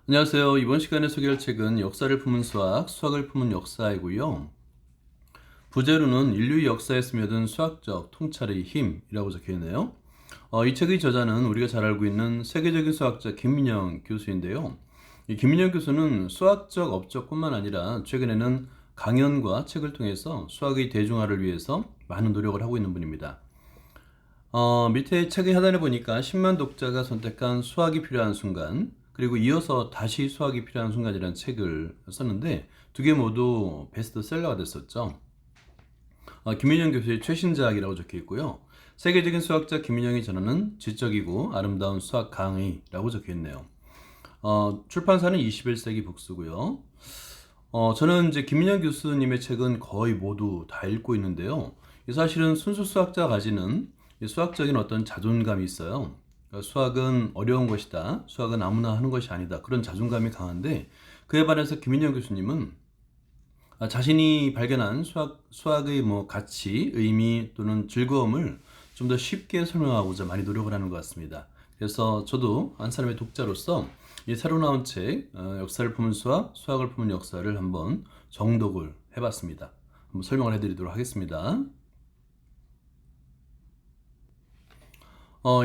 안녕하세요. 이번 시간에 소개할 책은 역사를 품은 수학, 수학을 품은 역사이고요. 부제로는 인류의 역사에 스며든 수학적 통찰의 힘이라고 적혀있네요. 이 책의 저자는 우리가 잘 알고 있는 세계적인 수학자 김민영 교수인데요. 이 김민영 교수는 수학적 업적뿐만 아니라 최근에는 강연과 책을 통해서 수학의 대중화를 위해서 많은 노력을 하고 있는 분입니다. 밑에 책의 하단에 보니까 10만 독자가 선택한 수학이 필요한 순간, 그리고 이어서 다시 수학이 필요한 순간이라는 책을 썼는데 두 개 모두 베스트셀러가 됐었죠. 김민영 교수의 최신작이라고 적혀 있고요. 세계적인 수학자 김민영이 전하는 지적이고 아름다운 수학 강의라고 적혀 있네요. 출판사는 21세기 북스고요. 저는 이제 김민영 교수님의 책은 거의 모두 다 읽고 있는데요. 사실은 순수 수학자가 가지는 이 수학적인 어떤 자존감이 있어요. 그러니까 수학은 어려운 것이다. 수학은 아무나 하는 것이 아니다. 그런 자존감이 강한데 그에 반해서 김민영 교수님은 자신이 발견한 수학의 가치, 의미 또는 즐거움을 좀 더 쉽게 설명하고자 많이 노력을 하는 것 같습니다. 그래서 저도 한 사람의 독자로서 이 새로 나온 책 역사를 품은 수학, 수학을 품은 역사를 한번 정독을 해봤습니다. 한번 설명을 해드리도록 하겠습니다.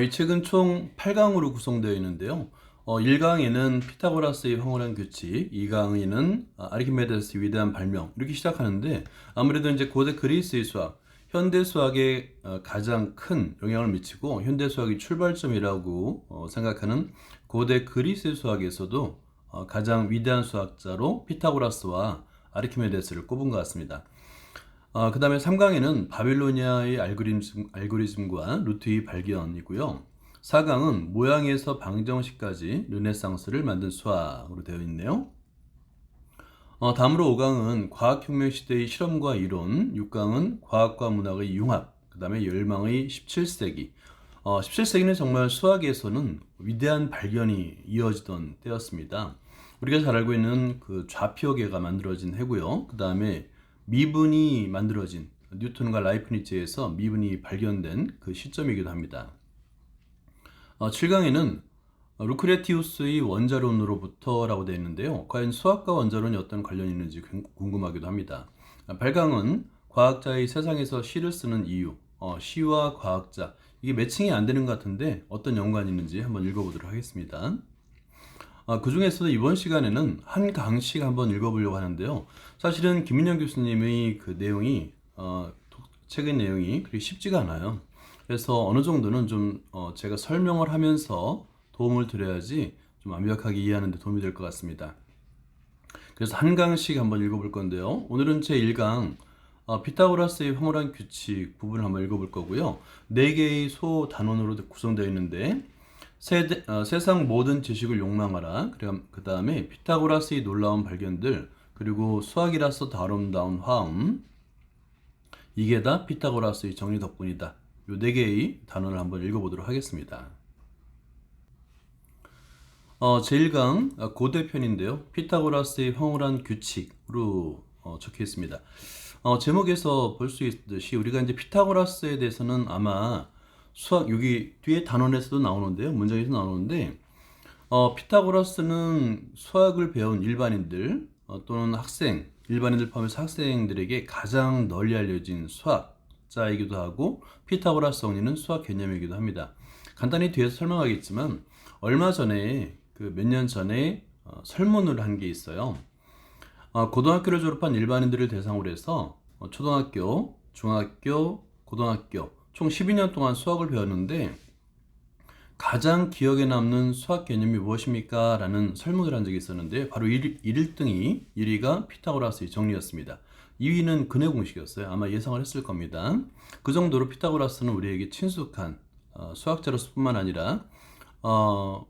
이 책은 총 8강으로 구성되어 있는데요. 1강에는 피타고라스의 황홀한 규칙, 2강에는 아르키메데스의 위대한 발명 이렇게 시작하는데 아무래도 이제 고대 그리스의 수학, 현대 수학에 가장 큰 영향을 미치고 현대 수학의 출발점이라고 생각하는 고대 그리스 수학에서도 가장 위대한 수학자로 피타고라스와 아르키메데스를 꼽은 것 같습니다. 그 다음에 3강에는 바빌로니아의 알고리즘과 루트의 발견이고요. 4강은 모양에서 방정식까지 르네상스를 만든 수학으로 되어 있네요. 다음으로 5강은 과학혁명 시대의 실험과 이론, 6강은 과학과 문학의 융합, 그 다음에 열망의 17세기. 17세기는 정말 수학에서는 위대한 발견이 이어지던 때였습니다. 우리가 잘 알고 있는 그 좌표계가 만들어진 해고요. 그 다음에 미분이 만들어진 뉴턴과 라이프니츠에서 미분이 발견된 그 시점이기도 합니다. 7강에는 루크레티우스의 원자론으로부터라고 되어 있는데요. 과연 수학과 원자론이 어떤 관련이 있는지 궁금하기도 합니다. 8강은 과학자의 세상에서 시를 쓰는 이유, 시와 과학자, 이게 매칭이 안 되는 것 같은데 어떤 연관이 있는지 한번 읽어보도록 하겠습니다. 그 중에서도 이번 시간에는 한 강씩 한번 읽어보려고 하는데요. 사실은 김민영 교수님의 그 내용이, 책의 내용이 그렇게 쉽지가 않아요. 그래서 어느 정도는 좀 제가 설명을 하면서 도움을 드려야지 좀 완벽하게 이해하는 데 도움이 될 것 같습니다. 그래서 한 강씩 한번 읽어볼 건데요. 오늘은 제 1강 피타고라스의 황홀한 규칙 부분을 한번 읽어볼 거고요. 4개의 소 단원으로 구성되어 있는데 세상 모든 지식을 욕망하라. 그 다음에 피타고라스의 놀라운 발견들, 그리고 수학이라서 더 아름다운 화음, 이게 다 피타고라스의 정리 덕분이다. 이 4개의 단원을 한번 읽어보도록 하겠습니다. 제1강 고대편인데요. 피타고라스의 황홀한 규칙으로 적혀 있습니다. 제목에서 볼 수 있듯이 우리가 이제 피타고라스에 대해서는 아마 수학 여기 뒤에 단원에서도 나오는데요. 문장에서 나오는데 피타고라스는 수학을 배운 일반인들 또는 일반인들 포함해서 학생들에게 가장 널리 알려진 수학자이기도 하고 피타고라스 정리는 수학 개념이기도 합니다. 간단히 뒤에서 설명하겠지만 얼마 전에 그 몇 년 전에 설문을 한 게 있어요. 고등학교를 졸업한 일반인들을 대상으로 해서 초등학교, 중학교, 고등학교 총 12년 동안 수학을 배웠는데 가장 기억에 남는 수학 개념이 무엇입니까? 라는 설문을 한 적이 있었는데 바로 1위가 피타고라스의 정리였습니다. 2위는 근해 공식이었어요. 아마 예상을 했을 겁니다. 그 정도로 피타고라스는 우리에게 친숙한 수학자로서 뿐만 아니라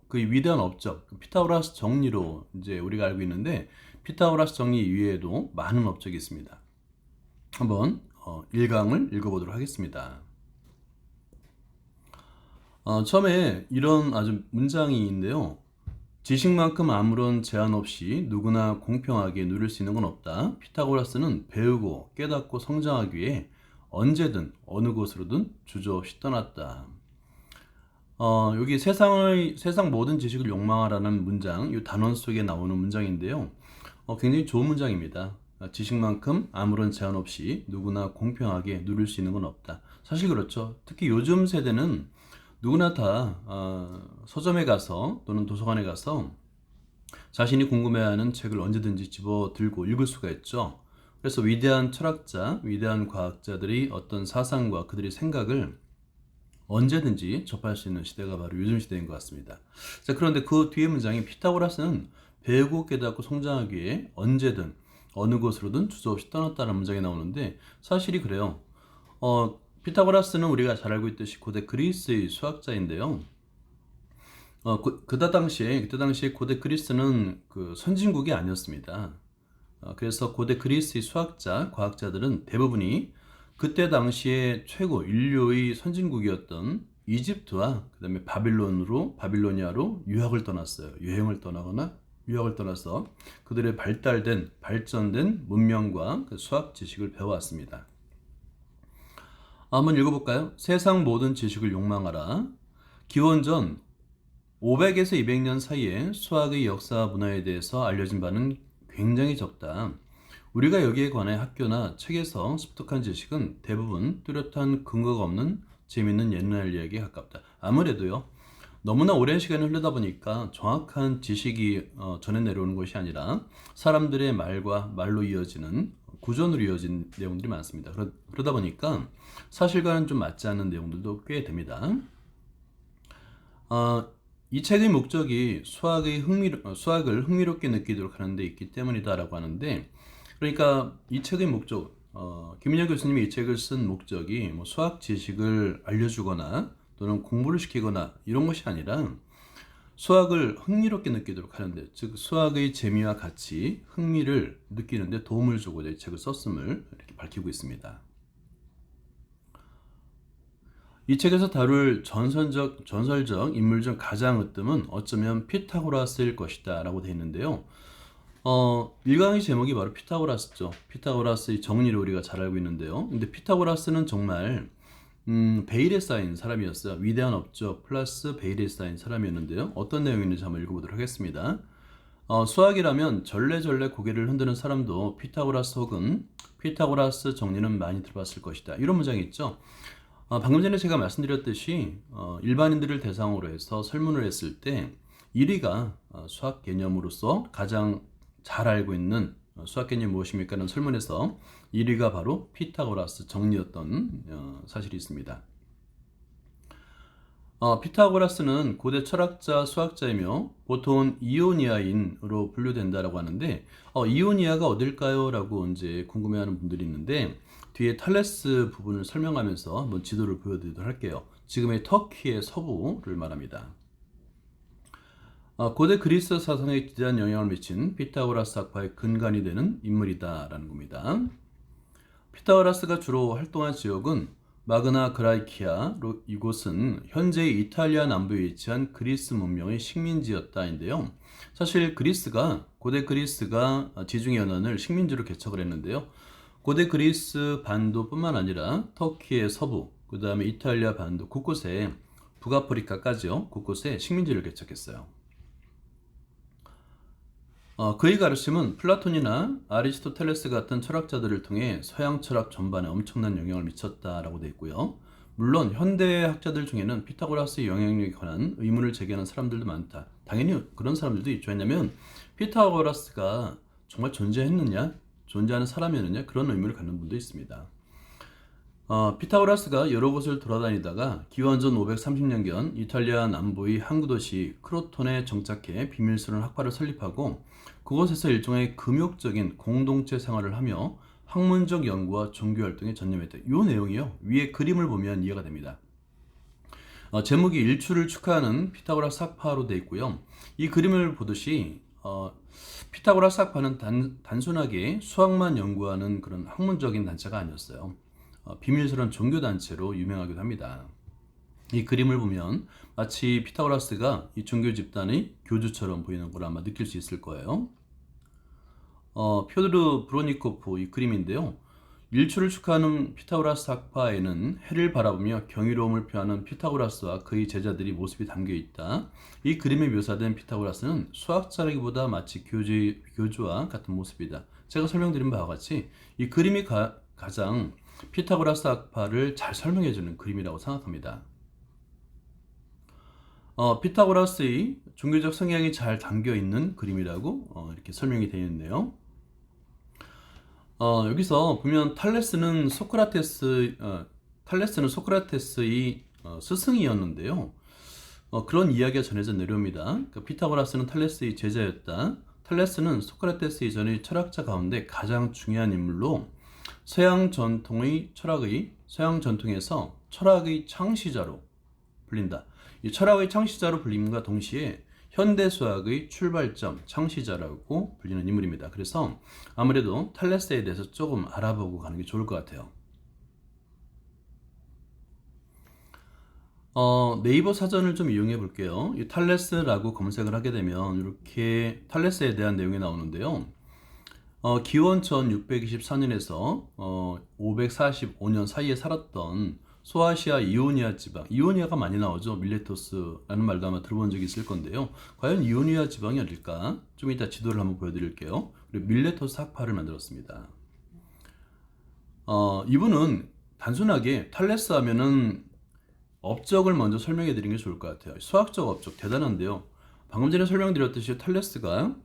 그 위대한 업적, 피타고라스 정리로 이제 우리가 알고 있는데 피타고라스 정리 이외에도 많은 업적이 있습니다. 한번 1강을 읽어보도록 하겠습니다. 처음에 이런 아주 문장이 있는데요. 지식만큼 아무런 제한 없이 누구나 공평하게 누릴 수 있는 건 없다. 피타고라스는 배우고 깨닫고 성장하기 위해 언제든 어느 곳으로든 주저없이 떠났다. 여기 세상 모든 지식을 욕망하라는 문장, 이 단원 속에 나오는 문장인데요. 굉장히 좋은 문장입니다. 지식만큼 아무런 제한 없이 누구나 공평하게 누릴 수 있는 건 없다. 사실 그렇죠. 특히 요즘 세대는 누구나 다 서점에 가서 또는 도서관에 가서 자신이 궁금해하는 책을 언제든지 집어들고 읽을 수가 있죠. 그래서 위대한 철학자, 위대한 과학자들이 어떤 사상과 그들의 생각을 언제든지 접할 수 있는 시대가 바로 요즘 시대인 것 같습니다. 자, 그런데 그 뒤에 문장이 피타고라스는 배우고 깨닫고 성장하기 위해 언제든 어느 곳으로든 주저없이 떠났다는 문장이 나오는데 사실이 그래요. 피타고라스는 우리가 잘 알고 있듯이 고대 그리스의 수학자인데요. 그때 당시에 고대 그리스는 그 선진국이 아니었습니다. 그래서 고대 그리스의 수학자, 과학자들은 대부분이 그때 당시에 최고 인류의 선진국이었던 이집트와 그다음에 바빌로니아로 유학을 떠났어요. 여행을 떠나거나 유학을 떠나서 그들의 발전된 문명과 그 수학 지식을 배워왔습니다. 한번 읽어볼까요? 세상 모든 지식을 욕망하라. 기원전 500에서 200년 사이에 수학의 역사 문화에 대해서 알려진 바는 굉장히 적다. 우리가 여기에 관해 학교나 책에서 습득한 지식은 대부분 뚜렷한 근거가 없는 재미있는 옛날 이야기에 가깝다. 아무래도요, 너무나 오랜 시간이 흐르다 보니까 정확한 지식이 전해 내려오는 것이 아니라 사람들의 말로 이어지는 구전으로 이어진 내용들이 많습니다. 그러다 보니까 사실과는 좀 맞지 않는 내용들도 꽤 됩니다. 이 책의 목적이 수학을 흥미롭게 느끼도록 하는 데 있기 때문이다라고 하는데, 그러니까 이 책의 목적, 김민혁 교수님이 이 책을 쓴 목적이 뭐 수학 지식을 알려주거나 또는 공부를 시키거나 이런 것이 아니라 수학을 흥미롭게 느끼도록 하는데, 즉 수학의 재미와 가치, 흥미를 느끼는데 도움을 주고자 이 책을 썼음을 이렇게 밝히고 있습니다. 이 책에서 다룰 전설적 인물 중 가장 으뜸은 어쩌면 피타고라스일 것이다 라고 되어 있는데요. 1강의 제목이 바로 피타고라스죠. 피타고라스의 정리를 우리가 잘 알고 있는데요. 근데 피타고라스는 정말 베일에 쌓인 사람이었어요. 위대한 업적 플러스 베일에 쌓인 사람이었는데요. 어떤 내용이 있는지 한번 읽어보도록 하겠습니다. 수학이라면 절레절레 고개를 흔드는 사람도 피타고라스 혹은 피타고라스 정리는 많이 들어봤을 것이다. 이런 문장이 있죠. 방금 전에 제가 말씀드렸듯이 일반인들을 대상으로 해서 설문을 했을 때 1위가 수학 개념으로서 가장 잘 알고 있는 수학 개념이 무엇입니까? 라는 설문에서 1위가 바로 피타고라스 정리였던 사실이 있습니다. 피타고라스는 고대 철학자, 수학자이며 보통은 이오니아인으로 분류된다라고 하는데 이오니아가 어딜까요? 라고 이제 궁금해하는 분들이 있는데 뒤에 탈레스 부분을 설명하면서 한번 지도를 보여드리도록 할게요. 지금의 터키의 서부를 말합니다. 고대 그리스 사상에 기대한 영향을 미친 피타고라스 학파의 근간이 되는 인물이다라는 겁니다. 피타고라스가 주로 활동한 지역은 마그나 그라이키아로, 이곳은 현재의 이탈리아 남부에 위치한 그리스 문명의 식민지였다인데요. 사실 고대 그리스가 지중해 연안을 식민지로 개척을 했는데요. 고대 그리스 반도뿐만 아니라 터키의 서부, 그 다음에 이탈리아 반도 곳곳에, 북아프리카까지요, 곳곳에 식민지를 개척했어요. 그의 가르침은 플라톤이나 아리스토텔레스 같은 철학자들을 통해 서양 철학 전반에 엄청난 영향을 미쳤다라고 되어 있고요. 물론 현대 학자들 중에는 피타고라스의 영향력에 관한 의문을 제기하는 사람들도 많다. 당연히 그런 사람들도 있죠. 왜냐하면 피타고라스가 정말 존재하는 사람이었느냐, 그런 의문을 갖는 분도 있습니다. 피타고라스가 여러 곳을 돌아다니다가 기원전 530년경 이탈리아 남부의 항구 도시 크로톤에 정착해 비밀스러운 학파를 설립하고 그곳에서 일종의 금욕적인 공동체 생활을 하며 학문적 연구와 종교 활동에 전념했다. 이 내용이요, 위에 그림을 보면 이해가 됩니다. 제목이 일출을 축하하는 피타고라스 학파로 되어 있고요. 이 그림을 보듯이 피타고라스 학파는 단순하게 수학만 연구하는 그런 학문적인 단체가 아니었어요. 비밀스러운 종교단체로 유명하기도 합니다. 이 그림을 보면 마치 피타고라스가 이 종교 집단의 교주처럼 보이는 걸 아마 느낄 수 있을 거예요. 표드르 브로니코프 이 그림인데요. 일출을 축하하는 피타고라스 학파에는 해를 바라보며 경이로움을 표하는 피타고라스와 그의 제자들이 모습이 담겨 있다. 이 그림에 묘사된 피타고라스는 수학자라기보다 마치 교주와 같은 모습이다. 제가 설명드린 바와 같이 이 그림이 가장 피타고라스 학파를 잘 설명해주는 그림이라고 생각합니다. 피타고라스의 종교적 성향이 잘 담겨 있는 그림이라고 이렇게 설명이 되어 있네요. 여기서 보면 탈레스는 소크라테스의 스승이었는데요. 그런 이야기가 전해져 내려옵니다. 그러니까 피타고라스는 탈레스의 제자였다. 탈레스는 소크라테스 이전의 철학자 가운데 가장 중요한 인물로 서양 전통에서 철학의 창시자로 불린다. 이 철학의 창시자로 불림과 동시에 현대 수학의 출발점, 창시자라고 불리는 인물입니다. 그래서 아무래도 탈레스에 대해서 조금 알아보고 가는 게 좋을 것 같아요. 네이버 사전을 좀 이용해 볼게요. 이 탈레스라고 검색을 하게 되면 이렇게 탈레스에 대한 내용이 나오는데요. 기원 전 624년에서 545년 사이에 살았던 소아시아 이오니아 지방, 이오니아가 많이 나오죠. 밀레토스라는 말도 아마 들어본 적이 있을 건데요. 과연 이오니아 지방이 어딜까? 좀 이따 지도를 한번 보여드릴게요. 그리고 밀레토스 학파를 만들었습니다. 이분은 단순하게 탈레스 하면은 업적을 먼저 설명해 드리는 게 좋을 것 같아요. 수학적 업적 대단한데요. 방금 전에 설명드렸듯이 탈레스가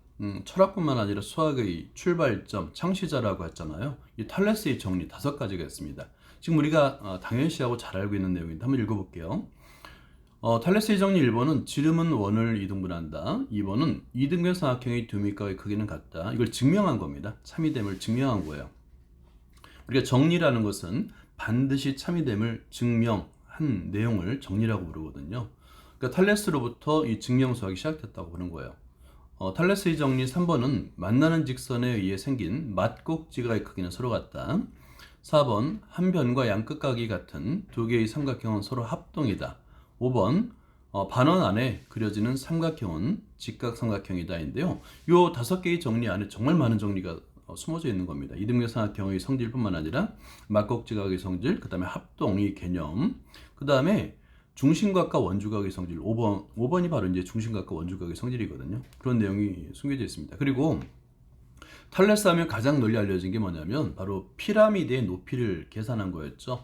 철학뿐만 아니라 수학의 출발점, 창시자라고 했잖아요. 이 탈레스의 정리 5가지가 있습니다. 지금 우리가 당연시하고 잘 알고 있는 내용인데 한번 읽어볼게요. 탈레스의 정리 1번은 지름은 원을 이등분한다. 2번은 이등변 삼각형의 두 밑각의 크기는 같다. 이걸 증명한 겁니다. 참이됨을 증명한 거예요. 우리가 정리라는 것은 반드시 참이됨을 증명한 내용을 정리라고 부르거든요. 그러니까 탈레스로부터 이 증명 수학이 시작됐다고 보는 거예요. 탈레스의 정리 3번은 만나는 직선에 의해 생긴 맞꼭지가의 크기는 서로 같다. 4번 한 변과 양끝각이 같은 두 개의 삼각형은 서로 합동이다. 5번 반원 안에 그려지는 삼각형은 직각삼각형이다 인데요. 이 5개의 정리 안에 정말 많은 정리가 숨어져 있는 겁니다. 이등변 삼각형의 성질뿐만 아니라 맞꼭지각의 성질, 그 다음에 합동의 개념, 그 다음에 중심각과 원주각의 성질, 5번이 바로 이제 중심각과 원주각의 성질이거든요. 그런 내용이 숨겨져 있습니다. 그리고 탈레스 하면 가장 널리 알려진 게 뭐냐면 바로 피라미드의 높이를 계산한 거였죠.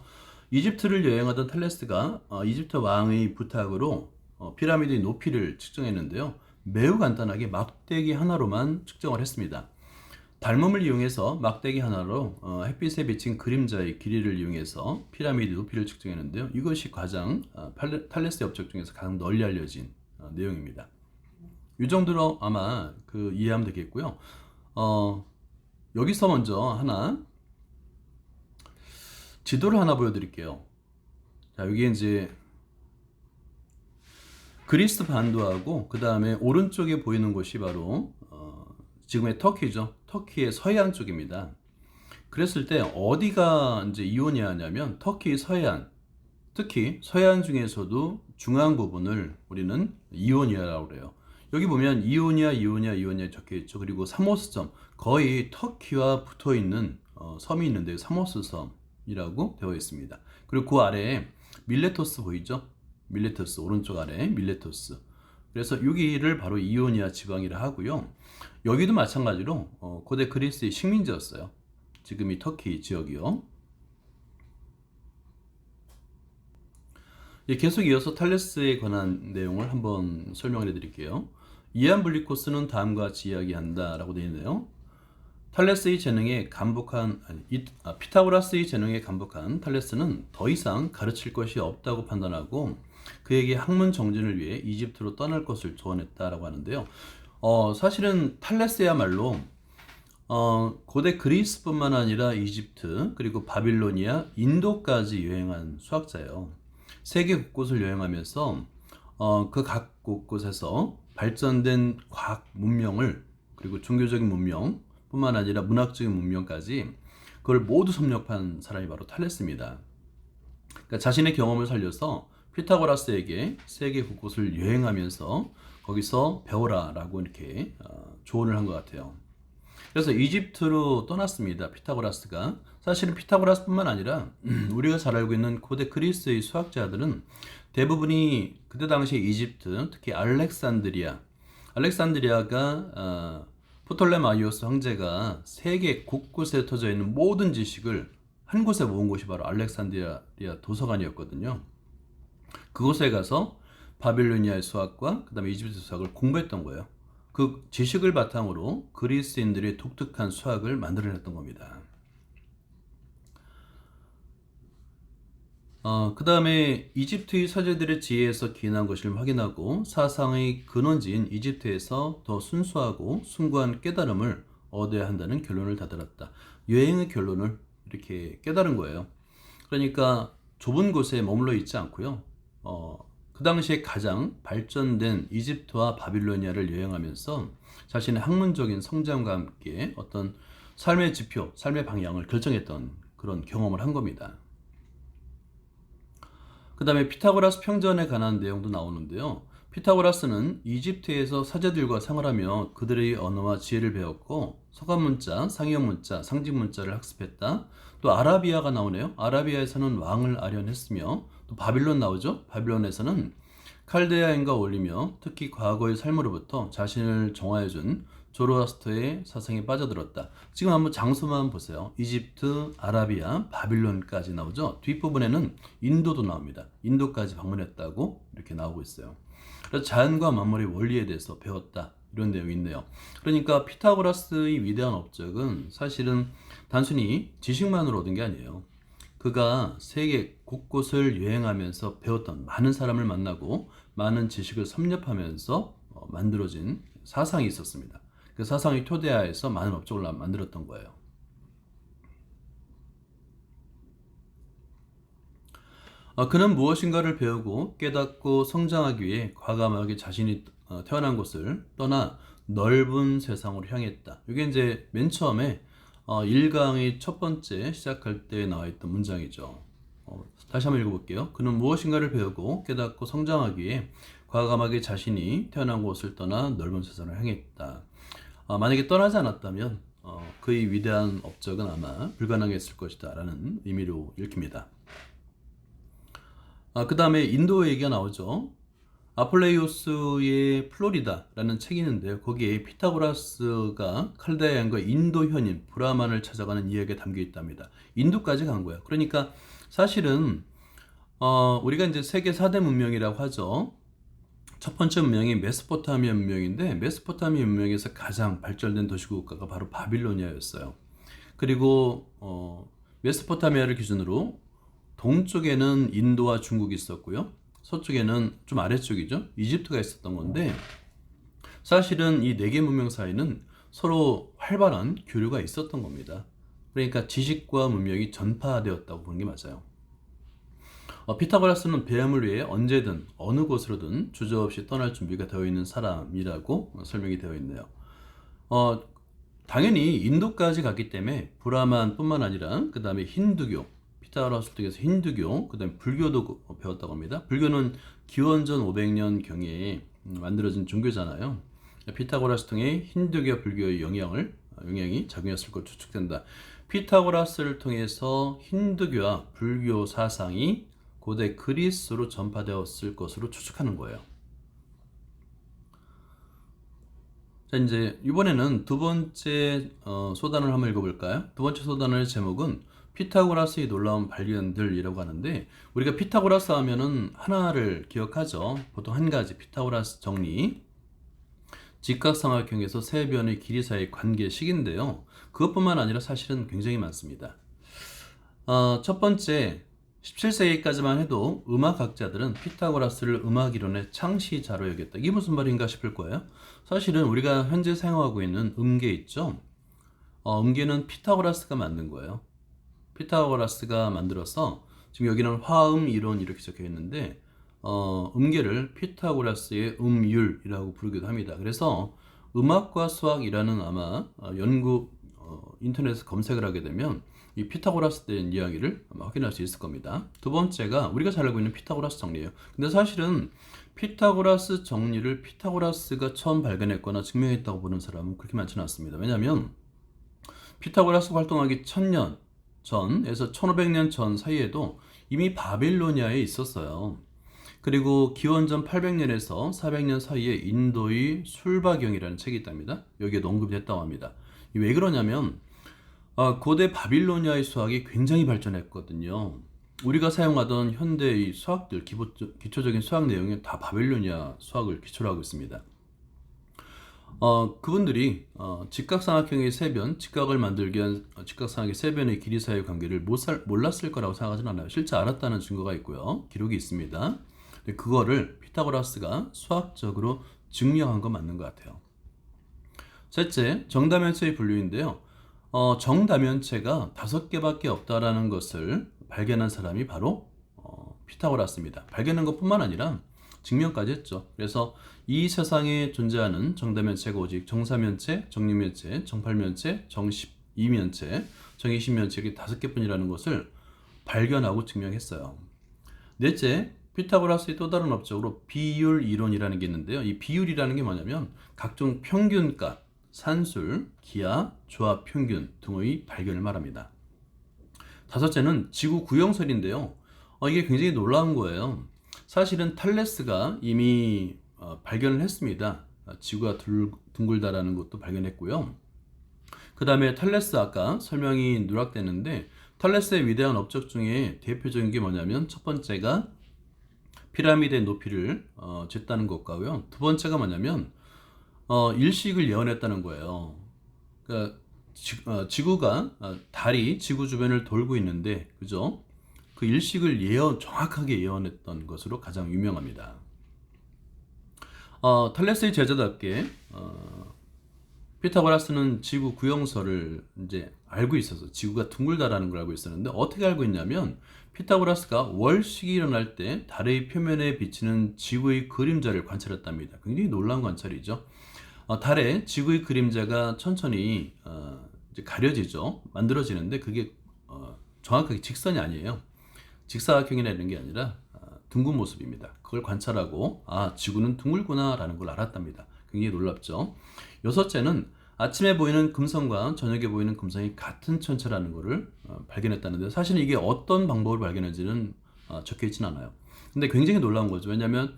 이집트를 여행하던 탈레스가 이집트 왕의 부탁으로 피라미드의 높이를 측정했는데요. 매우 간단하게 막대기 하나로만 측정을 했습니다. 닮음을 이용해서 막대기 하나로 햇빛에 비친 그림자의 길이를 이용해서 피라미드 높이를 측정했는데요. 이것이 가장 탈레스의 업적 중에서 가장 널리 알려진 내용입니다. 이 정도로 아마 이해하면 되겠고요. 여기서 먼저 지도를 하나 보여드릴게요. 자, 여기 이제 그리스 반도하고 그 다음에 오른쪽에 보이는 곳이 바로 지금의 터키죠. 터키의 서해안 쪽입니다. 그랬을 때 어디가 이제 이오니아냐면 터키 서해안, 특히 서해안 중에서도 중앙 부분을 우리는 이오니아라고 그래요. 여기 보면 이오니아 적혀 있죠. 그리고 사모스섬, 거의 터키와 붙어 있는 섬이 있는데 사모스 섬이라고 되어 있습니다. 그리고 그 아래에 밀레토스 보이죠? 밀레토스 오른쪽 아래 밀레토스. 그래서 여기를 바로 이오니아 지방이라 하고요. 여기도 마찬가지로 고대 그리스의 식민지였어요. 지금 이 터키 지역이요. 계속 이어서 탈레스에 관한 내용을 한번 설명을 해드릴게요. 이안 블리코스는 다음과 같이 이야기한다 라고 되어 있네요. 탈레스의 재능에 피타고라스의 재능에 감복한 탈레스는 더 이상 가르칠 것이 없다고 판단하고 그에게 학문 정진을 위해 이집트로 떠날 것을 조언했다라고 하는데요. 사실은 탈레스야말로 고대 그리스뿐만 아니라 이집트 그리고 바빌로니아, 인도까지 여행한 수학자예요. 세계 곳곳을 여행하면서 그 각 곳곳에서 발전된 과학 문명을 그리고 종교적인 문명 뿐만 아니라 문학적인 문명까지 그걸 모두 섭렵한 사람이 바로 탈레스입니다. 그러니까 자신의 경험을 살려서 피타고라스에게 세계 곳곳을 여행하면서 거기서 배워라 라고 이렇게 조언을 한 것 같아요. 그래서 이집트로 떠났습니다. 피타고라스가. 사실은 피타고라스뿐만 아니라 우리가 잘 알고 있는 고대 그리스의 수학자들은 대부분이 그때 당시 이집트, 특히 알렉산드리아가 프톨레마이오스 황제가 세계 곳곳에 터져 있는 모든 지식을 한 곳에 모은 곳이 바로 알렉산드리아 도서관이었거든요. 그곳에 가서 바빌로니아의 수학과 그다음에 이집트 수학을 공부했던 거예요. 그 지식을 바탕으로 그리스인들이 독특한 수학을 만들어냈던 겁니다. 그 다음에 이집트의 서재들의 지혜에서 기인한 것을 확인하고 사상의 근원지인 이집트에서 더 순수하고 숭고한 깨달음을 얻어야 한다는 결론을 다다랐다. 여행의 결론을 이렇게 깨달은 거예요. 그러니까 좁은 곳에 머물러 있지 않고요. 그 당시에 가장 발전된 이집트와 바빌로니아를 여행하면서 자신의 학문적인 성장과 함께 어떤 삶의 지표, 삶의 방향을 결정했던 그런 경험을 한 겁니다. 그 다음에 피타고라스 평전에 관한 내용도 나오는데요. 피타고라스는 이집트에서 사제들과 생활하며 그들의 언어와 지혜를 배웠고 서간문자, 상형문자, 상징문자를 학습했다. 또 아라비아가 나오네요. 아라비아에서는 왕을 아련했으며 또 바빌론 나오죠. 바빌론에서는 칼데아인과 어울리며 특히 과거의 삶으로부터 자신을 정화해준 조로아스터의 사상에 빠져들었다. 지금 한번 장소만 보세요. 이집트, 아라비아, 바빌론까지 나오죠. 뒷부분에는 인도도 나옵니다. 인도까지 방문했다고 이렇게 나오고 있어요. 그래서 자연과 만물의 원리에 대해서 배웠다. 이런 내용이 있네요. 그러니까 피타고라스의 위대한 업적은 사실은 단순히 지식만으로 얻은 게 아니에요. 그가 세계 곳곳을 여행하면서 배웠던 많은 사람을 만나고 많은 지식을 섭렵하면서 만들어진 사상이 있었습니다. 그 사상의 토대하에서 많은 업적을 만들었던 거예요. 그는 무엇인가를 배우고 깨닫고 성장하기 위해 과감하게 자신이 태어난 곳을 떠나 넓은 세상으로 향했다. 이게 이제 맨 처음에 1강의 첫 번째 시작할 때 나와 있던 문장이죠. 다시 한번 읽어볼게요. 그는 무엇인가를 배우고 깨닫고 성장하기 위해 과감하게 자신이 태어난 곳을 떠나 넓은 세상을 향했다. 만약에 떠나지 않았다면 그의 위대한 업적은 아마 불가능했을 것이다 라는 의미로 읽힙니다. 그 다음에 인도 얘기가 나오죠. 아폴레이오스의 플로리다라는 책이 있는데요. 거기에 피타고라스가 칼데아인과 인도 현인 브라만을 찾아가는 이야기가 담겨 있답니다. 인도까지 간 거예요. 그러니까 사실은 우리가 이제 세계 4대 문명이라고 하죠. 첫 번째 문명이 메소포타미아 문명인데 메소포타미아 문명에서 가장 발전된 도시국가가 바로 바빌로니아였어요. 그리고 메소포타미아를 기준으로 동쪽에는 인도와 중국이 있었고요. 서쪽에는 좀 아래쪽이죠. 이집트가 있었던 건데 사실은 이 네 개 문명 사이는 서로 활발한 교류가 있었던 겁니다. 그러니까 지식과 문명이 전파되었다고 보는 게 맞아요. 피타고라스는 배움을 위해 언제든 어느 곳으로든 주저없이 떠날 준비가 되어 있는 사람이라고 설명이 되어 있네요. 당연히 인도까지 갔기 때문에 브라만뿐만 아니라 그 다음에 힌두교, 피타고라스 쪽에서 힌두교, 그 다음에 불교도 배웠다고 합니다. 불교는 기원전 500년 경에 만들어진 종교잖아요. 피타고라스 통해 힌두교, 불교의 영향이 작용했을 것 추측된다. 피타고라스를 통해서 힌두교와 불교 사상이 고대 그리스로 전파되었을 것으로 추측하는 거예요. 자, 이제 이번에는 두 번째 소단을 한번 읽어볼까요? 두 번째 소단의 제목은 피타고라스의 놀라운 발견들이라고 하는데 우리가 피타고라스 하면은 하나를 기억하죠. 보통 한 가지 피타고라스 정리. 직각삼각형에서 세 변의 길이 사이의 관계식인데요. 그것뿐만 아니라 사실은 굉장히 많습니다. 첫 번째 17세기까지만 해도 음악학자들은 피타고라스를 음악이론의 창시자로 여겼다. 이게 무슨 말인가 싶을 거예요. 사실은 우리가 현재 사용하고 있는 음계 있죠. 음계는 피타고라스가 만든 거예요. 피타고라스가 만들어서 지금 여기는 화음 이론 이렇게 적혀 있는데 음계를 피타고라스의 음율이라고 부르기도 합니다. 그래서 음악과 수학이라는 아마 연구 인터넷에서 검색을 하게 되면 이 피타고라스에 대한 이야기를 아마 확인할 수 있을 겁니다. 두 번째가 우리가 잘 알고 있는 피타고라스 정리예요. 근데 사실은 피타고라스 정리를 피타고라스가 처음 발견했거나 증명했다고 보는 사람은 그렇게 많지는 않습니다. 왜냐하면 피타고라스가 활동하기 1000년 전에서 1500년 전 사이에도 이미 바빌로니아에 있었어요. 그리고 기원전 800년에서 400년 사이에 인도의 술바경이라는 책이 있답니다. 여기에 언급이 됐다고 합니다. 왜 그러냐면 고대 바빌로니아의 수학이 굉장히 발전했거든요. 우리가 사용하던 현대의 수학들, 기초적인 수학 내용이 다 바빌로니아 수학을 기초로 하고 있습니다. 그분들이 직각삼각형의 세변, 직각을 만들기 위한 직각삼각의 세변의 길이 사이의 관계를 몰랐을 거라고 생각하지는 않아요. 실제 알았다는 증거가 있고요. 기록이 있습니다. 근데 그거를 피타고라스가 수학적으로 증명한 건 맞는 것 같아요. 셋째, 정다면체의 분류인데요. 정다면체가 5개밖에 없다라는 것을 발견한 사람이 바로 피타고라스입니다. 발견한 것뿐만 아니라 증명까지 했죠. 그래서 이 세상에 존재하는 정다면체가 오직 정사면체, 정육면체, 정팔면체, 정십이면체, 정이십면체 이렇게 5개뿐이라는 것을 발견하고 증명했어요. 넷째, 피타고라스의 또 다른 업적으로 비율 이론이라는 게 있는데요. 이 비율이라는 게 뭐냐면 각종 평균값, 산술, 기하, 조합 평균 등의 발견을 말합니다. 다섯째는 지구 구형설인데요. 이게 굉장히 놀라운 거예요. 사실은 탈레스가 이미 발견을 했습니다. 지구가 둥글다라는 것도 발견했고요. 그 다음에 탈레스 아까 설명이 누락됐는데 탈레스의 위대한 업적 중에 대표적인 게 뭐냐면 첫 번째가 피라미드의 높이를 쟀다는 것과요. 두 번째가 뭐냐면 일식을 예언했다는 거예요. 그러니까 지구가 달이 지구 주변을 돌고 있는데 그죠? 그 일식을 정확하게 예언했던 것으로 가장 유명합니다. 탈레스의 제자답게 피타고라스는 지구 구형설을 이제 알고 있어서 지구가 둥글다라는 걸 알고 있었는데 어떻게 알고 있냐면 피타고라스가 월식이 일어날 때 달의 표면에 비치는 지구의 그림자를 관찰했답니다. 굉장히 놀라운 관찰이죠. 달에 지구의 그림자가 천천히 이제 가려지죠. 만들어지는데 그게 정확하게 직선이 아니에요. 직사각형이라는 게 아니라 둥근 모습입니다. 그걸 관찰하고 지구는 둥글구나 라는 걸 알았답니다. 굉장히 놀랍죠. 여섯째는 아침에 보이는 금성과 저녁에 보이는 금성이 같은 천체라는 것을 발견했다는데 사실 이게 어떤 방법을 발견했는지는 적혀 있지는 않아요. 근데 굉장히 놀라운 거죠. 왜냐하면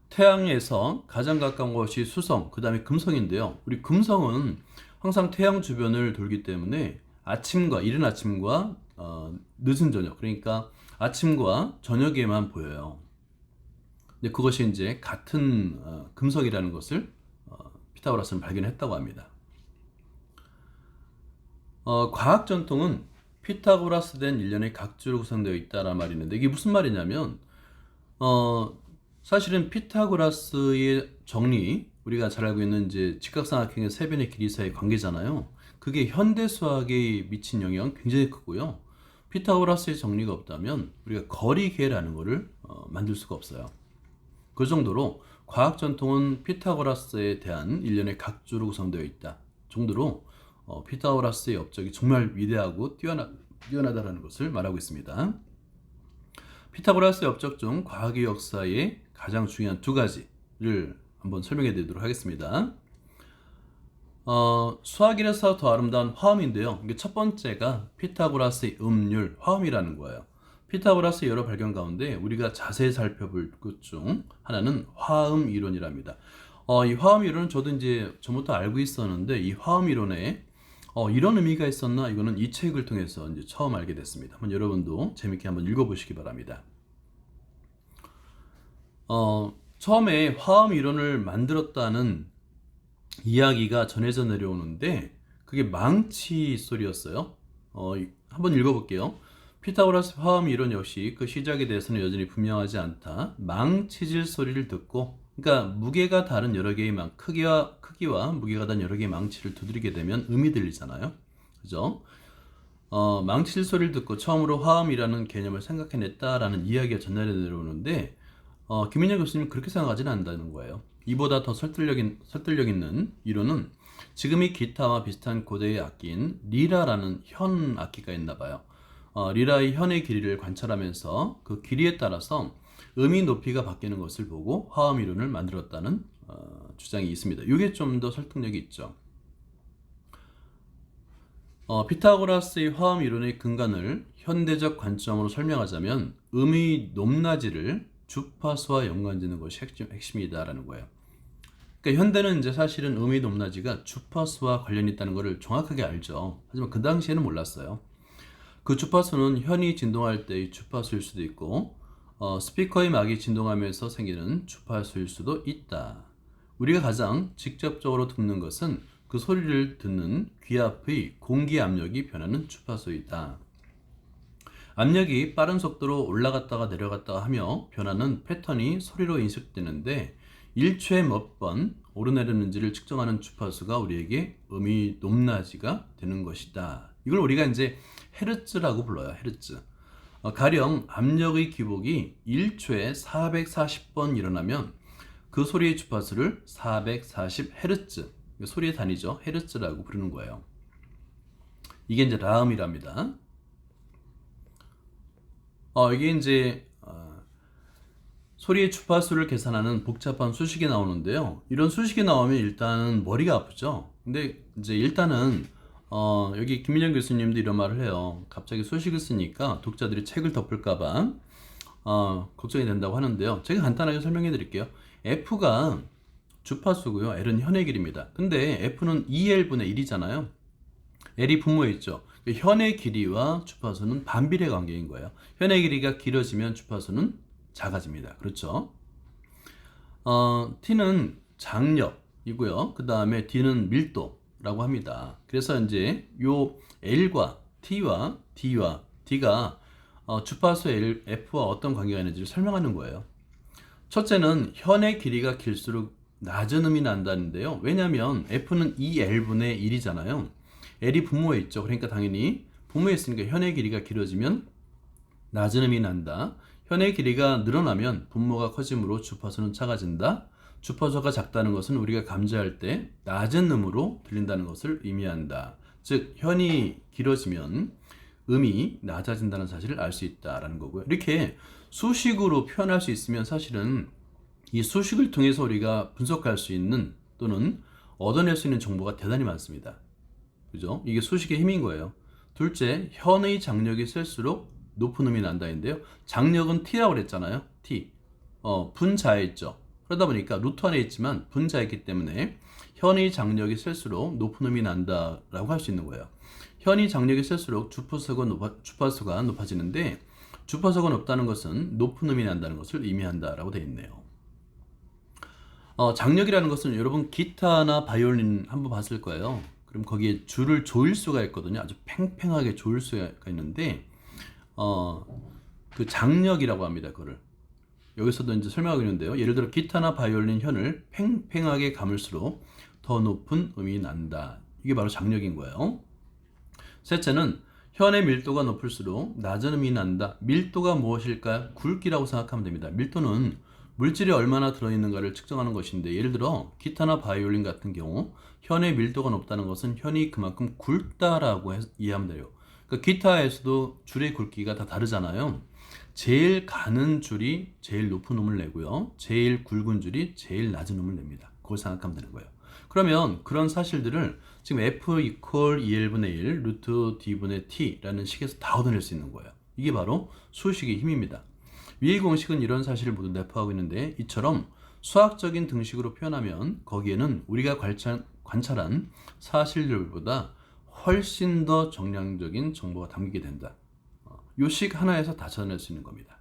태양에서 가장 가까운 것이 수성, 그 다음에 금성인데요. 우리 금성은 항상 태양 주변을 돌기 때문에 이른 아침과 늦은 저녁, 그러니까 아침과 저녁에만 보여요. 근데 그것이 이제 같은 금성이라는 것을 피타고라스는 발견했다고 합니다. 과학 전통은 피타고라스 된 일련의 각주로 구성되어 있다라는 말이 있는데 이게 무슨 말이냐면 사실은 피타고라스의 정리, 우리가 잘 알고 있는 이제 직각삼각형의 세변의 길이 사이의 관계잖아요. 그게 현대 수학에 미친 영향은 굉장히 크고요. 피타고라스의 정리가 없다면 우리가 거리계라는 것을 만들 수가 없어요. 그 정도로 과학 전통은 피타고라스에 대한 일련의 각주로 구성되어 있다 정도로 피타고라스의 업적이 정말 위대하고 뛰어나다라는 것을 말하고 있습니다. 피타고라스의 업적 중 과학의 역사에 가장 중요한 두 가지를 한번 설명해 드리도록 하겠습니다. 수학이라서 더 아름다운 화음인데요. 이게 첫 번째가 피타고라스의 음률, 화음이라는 거예요. 피타고라스의 여러 발견 가운데 우리가 자세히 살펴볼 것 중 하나는 화음 이론이랍니다. 이 화음 이론은 저도 이제 전부터 알고 있었는데 이 화음 이론에 이런 의미가 있었나 이거는 이 책을 통해서 이제 처음 알게 됐습니다. 한번 여러분도 재밌게 한번 읽어보시기 바랍니다. 처음에 화음 이론을 만들었다는 이야기가 전해져 내려오는데 그게 망치 소리였어요. 한번 읽어볼게요. 피타고라스 화음 이론 역시 그 시작에 대해서는 여전히 분명하지 않다. 망치질 소리를 듣고, 그러니까 무게가 다른 여러 개의 크기와 무게가 다른 여러 개의 망치를 두드리게 되면 음이 들리잖아요. 그죠? 망치질 소리를 듣고 처음으로 화음이라는 개념을 생각해냈다라는 이야기가 전달해 내려오는데 김민영 교수님은 그렇게 생각하지는 않는다는 거예요. 이보다 더 설득력 있는 이론은 지금의 기타와 비슷한 고대의 악기인 리라라는 현 악기가 있나 봐요. 리라의 현의 길이를 관찰하면서 그 길이에 따라서 음의 높이가 바뀌는 것을 보고 화음 이론을 만들었다는 주장이 있습니다. 이게 좀 더 설득력이 있죠. 피타고라스의 화음 이론의 근간을 현대적 관점으로 설명하자면 음의 높낮이를 주파수와 연관짓는 것이 핵심이다라는 거예요. 그러니까 현대는 이제 사실은 음의 높낮이가 주파수와 관련이 있다는 것을 정확하게 알죠. 하지만 그 당시에는 몰랐어요. 그 주파수는 현이 진동할 때의 주파수일 수도 있고 스피커의 막이 진동하면서 생기는 주파수일 수도 있다. 우리가 가장 직접적으로 듣는 것은 그 소리를 듣는 귀 앞의 공기 압력이 변하는 주파수이다. 압력이 빠른 속도로 올라갔다가 내려갔다가 하며 변하는 패턴이 소리로 인식되는데 일초에 몇 번 오르내리는지를 측정하는 주파수가 우리에게 음의 높낮이가 되는 것이다. 이걸 우리가 이제 헤르츠라고 불러요. 헤르츠. 가령 압력의 기복이 1초에 440번 일어나면 그 소리의 주파수를 440Hz, 소리의 단위죠. 헤르츠라고 부르는 거예요. 이게 이제 라음이랍니다. 이게 이제 소리의 주파수를 계산하는 복잡한 수식이 나오는데요. 이런 수식이 나오면 일단은 머리가 아프죠. 근데 이제 일단은 여기 김민영 교수님도 이런 말을 해요. 갑자기 수식을 쓰니까 독자들이 책을 덮을까봐 걱정이 된다고 하는데요. 제가 간단하게 설명해 드릴게요. F가 주파수고요. L은 현의 길이입니다. 근데 F는 2L분의 1이잖아요. L이 분모에 있죠. 현의 길이와 주파수는 반비례 관계인 거예요. 현의 길이가 길어지면 주파수는 작아집니다. 그렇죠? T는 장력이고요. 그 다음에 D는 밀도라고 합니다. 그래서 이제 요 L과 T와 D와 D가 주파수 F와 어떤 관계가 있는지를 설명하는 거예요. 첫째는 현의 길이가 길수록 낮은 음이 난다는데요. 왜냐하면 F는 2L분의 1이잖아요. L이 분모에 있죠. 그러니까 당연히 분모에 있으니까 현의 길이가 길어지면 낮은 음이 난다. 현의 길이가 늘어나면 분모가 커지므로 주파수는 작아진다. 주파수가 작다는 것은 우리가 감지할 때 낮은 음으로 들린다는 것을 의미한다. 즉 현이 길어지면 음이 낮아진다는 사실을 알 수 있다라는 거고요. 이렇게 수식으로 표현할 수 있으면 사실은 이 수식을 통해서 우리가 분석할 수 있는 또는 얻어낼 수 있는 정보가 대단히 많습니다. 그죠? 이게 수식의 힘인 거예요. 둘째, 현의 장력이 셀수록 높은 음이 난다인데요. 장력은 T라고 그랬잖아요. T. 분자에 있죠. 그러다 보니까 루트 안에 있지만 분자에 있기 때문에 현의 장력이 셀수록 높은 음이 난다라고 할 수 있는 거예요. 현의 장력이 셀수록 주파수가 높아지는데 주파수가 높다는 것은 높은 음이 난다는 것을 의미한다라고 되어 있네요. 장력이라는 것은 여러분 기타나 바이올린 한번 봤을 거예요. 그럼 거기에 줄을 조일 수가 있거든요. 아주 팽팽하게 조일 수가 있는데 그 장력이라고 합니다. 그거를 여기서도 이제 설명하고 있는데요. 예를 들어 기타나 바이올린 현을 팽팽하게 감을수록 더 높은 음이 난다. 이게 바로 장력인 거예요. 셋째는 현의 밀도가 높을수록 낮은 음이 난다. 밀도가 무엇일까요? 굵기라고 생각하면 됩니다. 밀도는 물질이 얼마나 들어있는가를 측정하는 것인데 예를 들어 기타나 바이올린 같은 경우 현의 밀도가 높다는 것은 현이 그만큼 굵다라고 이해하면 돼요. 그러니까 기타에서도 줄의 굵기가 다 다르잖아요. 제일 가는 줄이 제일 높은 음을 내고요. 제일 굵은 줄이 제일 낮은 음을 냅니다. 그걸 생각하면 되는 거예요. 그러면 그런 사실들을 지금 F 이퀄 2L분의 1 루트 D분의 T라는 식에서 다 얻어낼 수 있는 거예요. 이게 바로 수식의 힘입니다. 위의 공식은 이런 사실을 모두 내포하고 있는데 이처럼 수학적인 등식으로 표현하면 거기에는 우리가 관찰한 사실들보다 훨씬 더 정량적인 정보가 담기게 된다. 이 식 하나에서 다 찾아낼 수 있는 겁니다.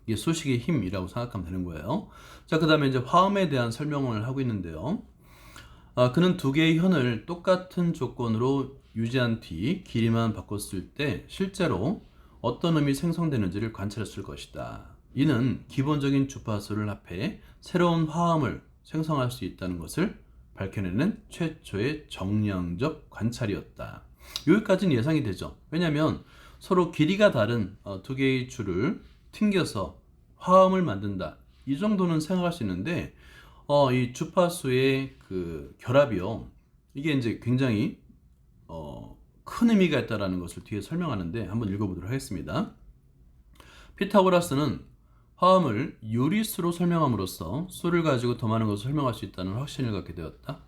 이게 수식의 힘이라고 생각하면 되는 거예요. 자, 그 다음에 이제 화음에 대한 설명을 하고 있는데요. 그는 두 개의 현을 똑같은 조건으로 유지한 뒤 길이만 바꿨을 때 실제로 어떤 음이 생성되는지를 관찰했을 것이다. 이는 기본적인 주파수를 합해 새로운 화음을 생성할 수 있다는 것을 밝혀내는 최초의 정량적 관찰이었다. 여기까지는 예상이 되죠. 왜냐하면 서로 길이가 다른 두 개의 줄을 튕겨서 화음을 만든다. 이 정도는 생각할 수 있는데 이 주파수의 그 결합이요. 이게 이제 굉장히 큰 의미가 있다는 것을 뒤에 설명하는데 한번 읽어보도록 하겠습니다. 피타고라스는 화음을 요리수로 설명함으로써 수를 가지고 더 많은 것을 설명할 수 있다는 확신을 갖게 되었다.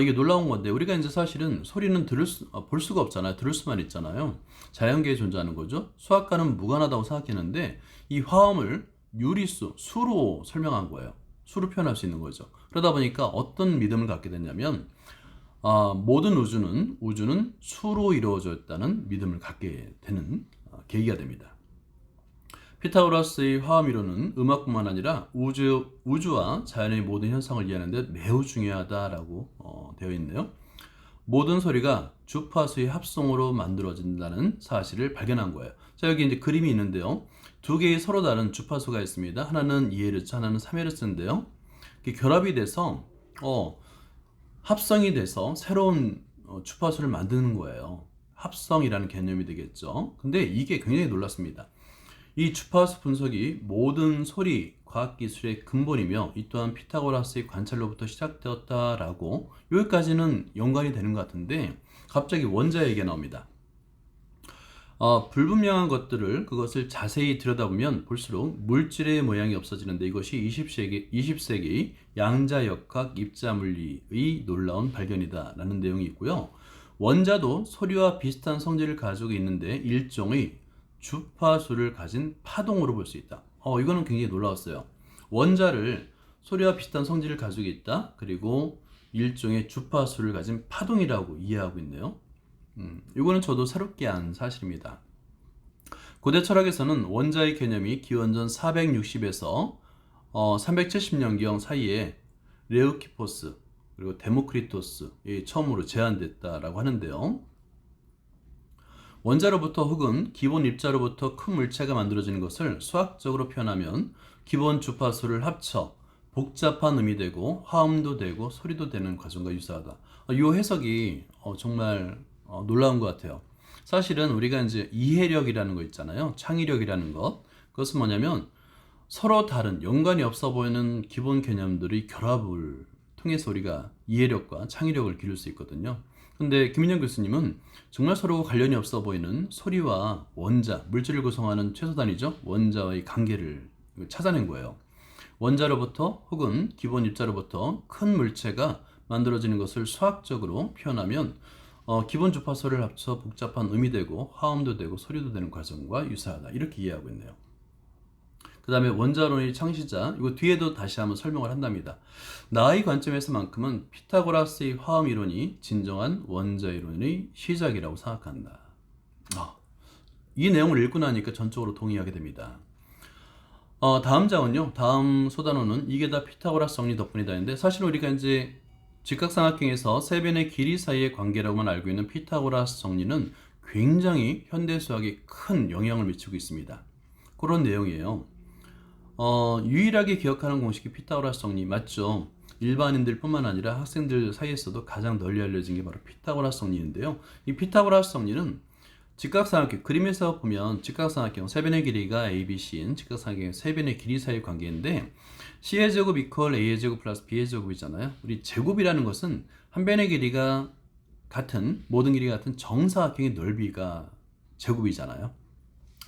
이게 놀라운 건데 우리가 이제 사실은 소리는 볼 수가 없잖아요. 들을 수만 있잖아요. 자연계에 존재하는 거죠. 수학과는 무관하다고 생각했는데 이 화음을 유리수, 수로 설명한 거예요. 수로 표현할 수 있는 거죠. 그러다 보니까 어떤 믿음을 갖게 됐냐면 모든 우주는 수로 이루어져 있다는 믿음을 갖게 되는 계기가 됩니다. 피타고라스의 화음 이론은 음악뿐만 아니라 우주와 자연의 모든 현상을 이해하는 데 매우 중요하다라고 되어 있네요. 모든 소리가 주파수의 합성으로 만들어진다는 사실을 발견한 거예요. 자, 여기 이제 그림이 있는데요. 두 개의 서로 다른 주파수가 있습니다. 하나는 2Hz, 하나는 3Hz인데요. 결합이 돼서 합성이 돼서 새로운 주파수를 만드는 거예요. 합성이라는 개념이 되겠죠. 근데 이게 굉장히 놀랐습니다. 이 주파수 분석이 모든 소리 과학기술의 근본이며 이 또한 피타고라스의 관찰로부터 시작되었다라고 여기까지는 연관이 되는 것 같은데 갑자기 원자 얘기가 나옵니다. 불분명한 그것을 자세히 들여다보면 볼수록 물질의 모양이 없어지는데 이것이 20세기 양자역학 입자물리의 놀라운 발견이다 라는 내용이 있고요. 원자도 소리와 비슷한 성질을 가지고 있는데 일종의 주파수를 가진 파동으로 볼 수 있다. 이거는 굉장히 놀라웠어요. 원자를 소리와 비슷한 성질을 가지고 있다. 그리고 일종의 주파수를 가진 파동이라고 이해하고 있네요. 이거는 저도 새롭게 한 사실입니다. 고대 철학에서는 원자의 개념이 기원전 460에서 370년경 사이에 레우키포스 그리고 데모크리토스에 처음으로 제안됐다라고 하는데요. 원자로부터 혹은 기본 입자로부터 큰 물체가 만들어지는 것을 수학적으로 표현하면 기본 주파수를 합쳐 복잡한 음이 되고 화음도 되고 소리도 되는 과정과 유사하다. 이 해석이 정말 놀라운 것 같아요. 사실은 우리가 이제 이해력이라는 거 있잖아요. 창의력이라는 것. 그것은 뭐냐면 서로 다른 연관이 없어 보이는 기본 개념들의 결합을 통해서 우리가 이해력과 창의력을 기를 수 있거든요. 근데 김인영 교수님은 정말 서로 관련이 없어 보이는 소리와 원자, 물질을 구성하는 최소 단위죠. 원자의 관계를 찾아낸 거예요. 원자로부터 혹은 기본 입자로부터 큰 물체가 만들어지는 것을 수학적으로 표현하면 기본 주파수를 합쳐 복잡한 음이 되고 화음도 되고 소리도 되는 과정과 유사하다. 이렇게 이해하고 있네요. 그 다음에 원자론의 창시자, 이거 뒤에도 다시 한번 설명을 한답니다. 나의 관점에서만큼은 피타고라스의 화음 이론이 진정한 원자 이론의 시작이라고 생각한다. 이 내용을 읽고 나니까 전적으로 동의하게 됩니다. 다음 장은요. 다음 소단원은 이게 다 피타고라스 정리 덕분이다 했는데 사실 우리가 이제 직각삼각형에서 세 변의 길이 사이의 관계라고만 알고 있는 피타고라스 정리는 굉장히 현대 수학에 큰 영향을 미치고 있습니다. 그런 내용이에요. 유일하게 기억하는 공식이 피타고라스 정리 맞죠? 일반인들 뿐만 아니라 학생들 사이에서도 가장 널리 알려진 게 바로 피타고라스 정리인데요. 이 피타고라스 정리는 직각삼각형, 그림에서 보면 직각삼각형 세변의 길이가 ABC인 직각삼각형 세변의 길이 사이의 관계인데 C의 제곱 이퀄 A의 제곱 플러스 B의 제곱이잖아요. 우리 제곱이라는 것은 한 변의 길이가 같은 모든 길이가 같은 정사각형의 넓이가 제곱이잖아요.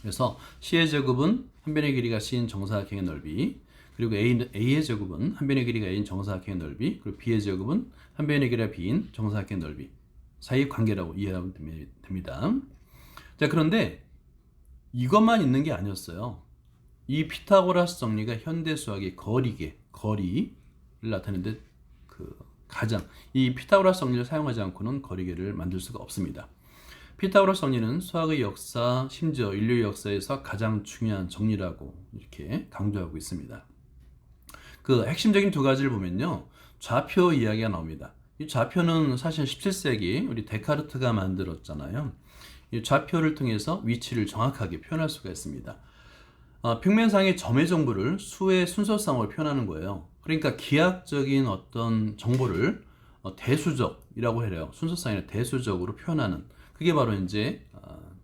그래서 C의 제곱은 한 변의 길이가 C인 정사각형의 넓이, 그리고 A의 제곱은 한 변의 길이가 A인 정사각형의 넓이, 그리고 B의 제곱은 한 변의 길이가 B인 정사각형의 넓이 사이의 관계라고 이해하면 됩니다. 자, 그런데 이것만 있는 게 아니었어요. 이 피타고라스 정리가 현대 수학의 거리를 나타내는데 가장 이 피타고라스 정리를 사용하지 않고는 거리계를 만들 수가 없습니다. 피타고라스 정리는 수학의 역사, 심지어 인류의 역사에서 가장 중요한 정리라고 이렇게 강조하고 있습니다. 그 핵심적인 두 가지를 보면요. 좌표 이야기가 나옵니다. 이 좌표는 사실 17세기 우리 데카르트가 만들었잖아요. 이 좌표를 통해서 위치를 정확하게 표현할 수가 있습니다. 평면상의 점의 정보를 수의 순서상으로 표현하는 거예요. 그러니까 기하학적인 어떤 정보를 대수적이라고 해요. 순서상이나 대수적으로 표현하는 그게 바로 이제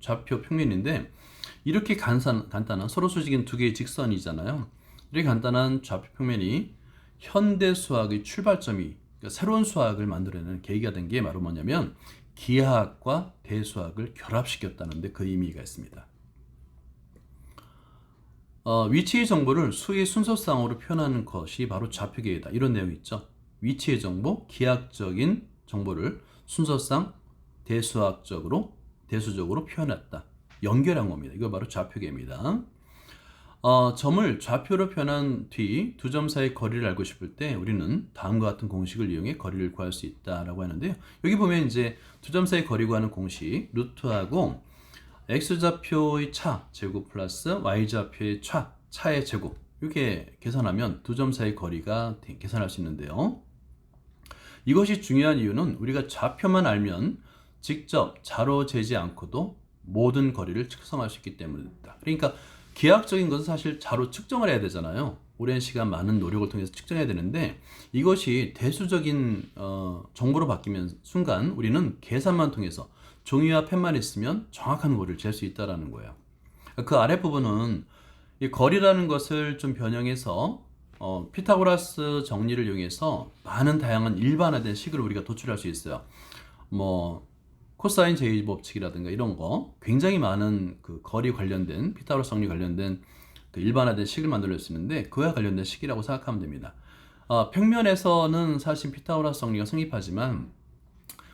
좌표 평면인데 이렇게 간단한 서로 수직인 두 개의 직선이잖아요. 이렇게 간단한 좌표 평면이 현대 수학의 출발점이 그러니까 새로운 수학을 만들어내는 계기가 된 게 바로 뭐냐면 기하학과 대수학을 결합시켰다는 데 그 의미가 있습니다. 위치의 정보를 수의 순서상으로 표현하는 것이 바로 좌표계이다. 이런 내용이 있죠. 위치의 정보, 기하학적인 정보를 순서상 대수적으로 표현했다. 연결한 겁니다. 이거 바로 좌표계입니다. 점을 좌표로 표현한 뒤 두 점 사이 거리를 알고 싶을 때 우리는 다음과 같은 공식을 이용해 거리를 구할 수 있다라고 하는데요. 여기 보면 이제 두 점 사이 거리 구하는 공식 루트하고 x좌표의 차 제곱 플러스 y좌표의 차의 제곱 이렇게 계산하면 두 점 사이 거리가 계산할 수 있는데요. 이것이 중요한 이유는 우리가 좌표만 알면 직접 자로 재지 않고도 모든 거리를 측정할 수 있기 때문입니다. 그러니까 기하학적인 것은 사실 자로 측정을 해야 되잖아요. 오랜 시간 많은 노력을 통해서 측정해야 되는데 이것이 대수적인 정보로 바뀌면 순간 우리는 계산만 통해서 종이와 펜만 있으면 정확한 거리를 잴 수 있다는 거예요. 그 아랫부분은 이 거리라는 것을 좀 변형해서 피타고라스 정리를 이용해서 많은 다양한 일반화된 식을 우리가 도출할 수 있어요. 뭐 코사인 제2법칙이라든가 이런 거 굉장히 많은 그 거리 관련된 피타고라스 정리 관련된 그 일반화된 식을 만들어낼 수 있는데 그와 관련된 식이라고 생각하면 됩니다. 평면에서는 사실 피타고라스 정리가 성립하지만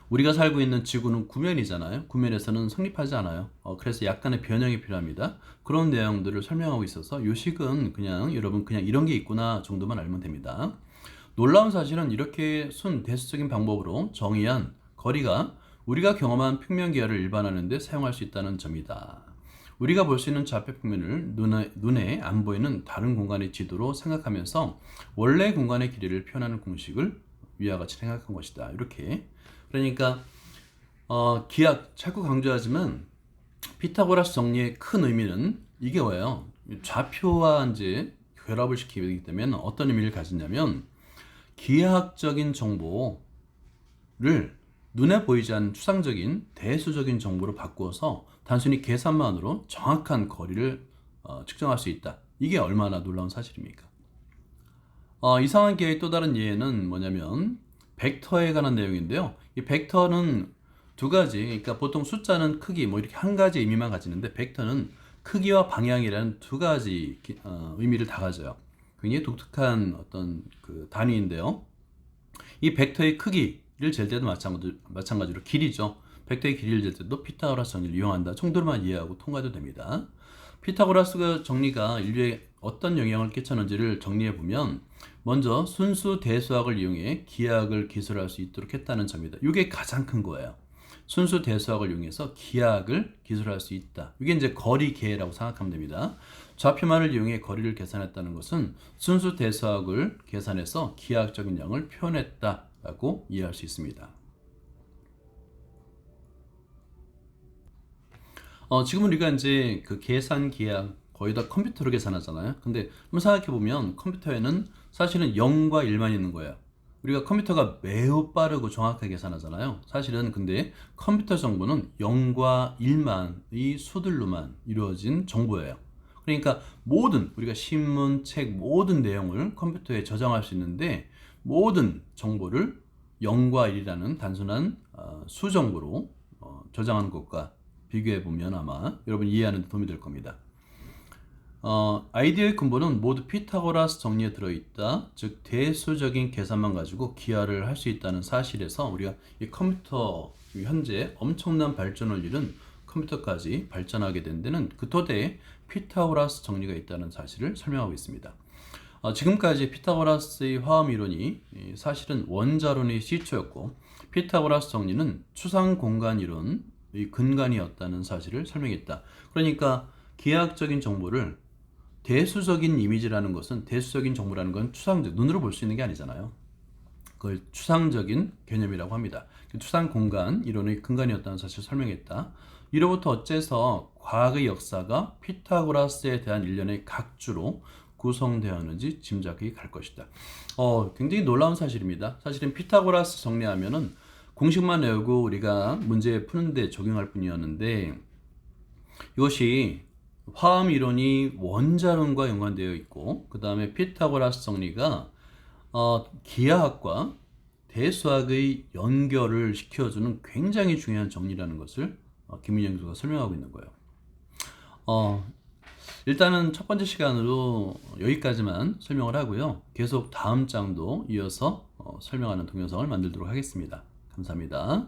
우리가 살고 있는 지구는 구면이잖아요. 구면에서는 성립하지 않아요. 그래서 약간의 변형이 필요합니다. 그런 내용들을 설명하고 있어서 이 식은 그냥 여러분 그냥 이런 게 있구나 정도만 알면 됩니다. 놀라운 사실은 이렇게 순대수적인 방법으로 정의한 거리가 우리가 경험한 평면 기하를 일반화하는 데 사용할 수 있다는 점이다. 우리가 볼 수 있는 좌표 평면을 눈에 안 보이는 다른 공간의 지도로 생각하면서 원래 공간의 길이를 표현하는 공식을 위와 같이 생각한 것이다. 이렇게. 그러니까 기하 자꾸 강조하지만 피타고라스 정리의 큰 의미는 이게 뭐예요? 좌표와 이제 결합을 시키기 때문에 어떤 의미를 가지냐면 기하학적인 정보를 눈에 보이지 않는 추상적인 대수적인 정보로 바꾸어서 단순히 계산만으로 정확한 거리를 측정할 수 있다. 이게 얼마나 놀라운 사실입니까? 이상한 기하의 또 다른 예는 뭐냐면 벡터에 관한 내용인데요. 이 벡터는 두 가지, 그러니까 보통 숫자는 크기, 뭐 이렇게 한 가지 의미만 가지는데 벡터는 크기와 방향이라는 두 가지 의미를 다 가져요. 굉장히 독특한 어떤 그 단위인데요. 이 벡터의 크기를 잴 때도 마찬가지로 길이죠. 벡터의 길이를 잴 때도 피타고라스 정리를 이용한다 정도로만 이해하고 통과도 됩니다. 피타고라스 정리가 인류에 어떤 영향을 끼쳤는지를 정리해 보면 먼저 순수 대수학을 이용해 기하학을 기술할 수 있도록 했다는 점이다. 이게 가장 큰 거예요. 순수 대수학을 이용해서 기하학을 기술할 수 있다. 이게 이제 거리계라고 생각하면 됩니다. 좌표만을 이용해 거리를 계산했다는 것은 순수 대수학을 계산해서 기하학적인 양을 표현했다라고 이해할 수 있습니다. 지금 우리가 이제 그 계산 기하학 거의 다 컴퓨터로 계산하잖아요. 근데 한번 생각해 보면 컴퓨터에는 사실은 0과 1만 있는 거예요. 우리가 컴퓨터가 매우 빠르고 정확하게 계산하잖아요. 사실은 근데 컴퓨터 정보는 0과 1만의 수들로만 이루어진 정보예요. 그러니까 모든 우리가 신문, 책 모든 내용을 컴퓨터에 저장할 수 있는데 모든 정보를 0과 1이라는 단순한 수정보로 저장하는 것과 비교해 보면 아마 여러분 이해하는 데 도움이 될 겁니다. 아이디어의 근본은 모두 피타고라스 정리에 들어있다. 즉 대수적인 계산만 가지고 기하를 할 수 있다는 사실에서 우리가 이 컴퓨터 현재 엄청난 발전을 이룬 컴퓨터까지 발전하게 된 데는 그 토대에 피타고라스 정리가 있다는 사실을 설명하고 있습니다. 지금까지 피타고라스의 화음 이론이 사실은 원자론의 시초였고 피타고라스 정리는 추상 공간 이론의 근간이었다는 사실을 설명했다. 그러니까 기하학적인 정보를 대수적인 이미지라는 것은 대수적인 정보라는 건 추상적, 눈으로 볼 수 있는 게 아니잖아요. 그걸 추상적인 개념이라고 합니다. 추상 공간 이론의 근간이었다는 사실을 설명했다. 이로부터 어째서 과학의 역사가 피타고라스에 대한 일련의 각주로 구성되었는지 짐작이 갈 것이다. 굉장히 놀라운 사실입니다. 사실은 피타고라스 정리하면은 공식만 외우고 우리가 문제 푸는데 적용할 뿐이었는데 이것이 화음 이론이 원자론과 연관되어 있고 그 다음에 피타고라스 정리가 기하학과 대수학의 연결을 시켜주는 굉장히 중요한 정리라는 것을 김민영 교수가 설명하고 있는 거예요. 일단은 첫 번째 시간으로 여기까지만 설명을 하고요. 계속 다음 장도 이어서 설명하는 동영상을 만들도록 하겠습니다. 감사합니다.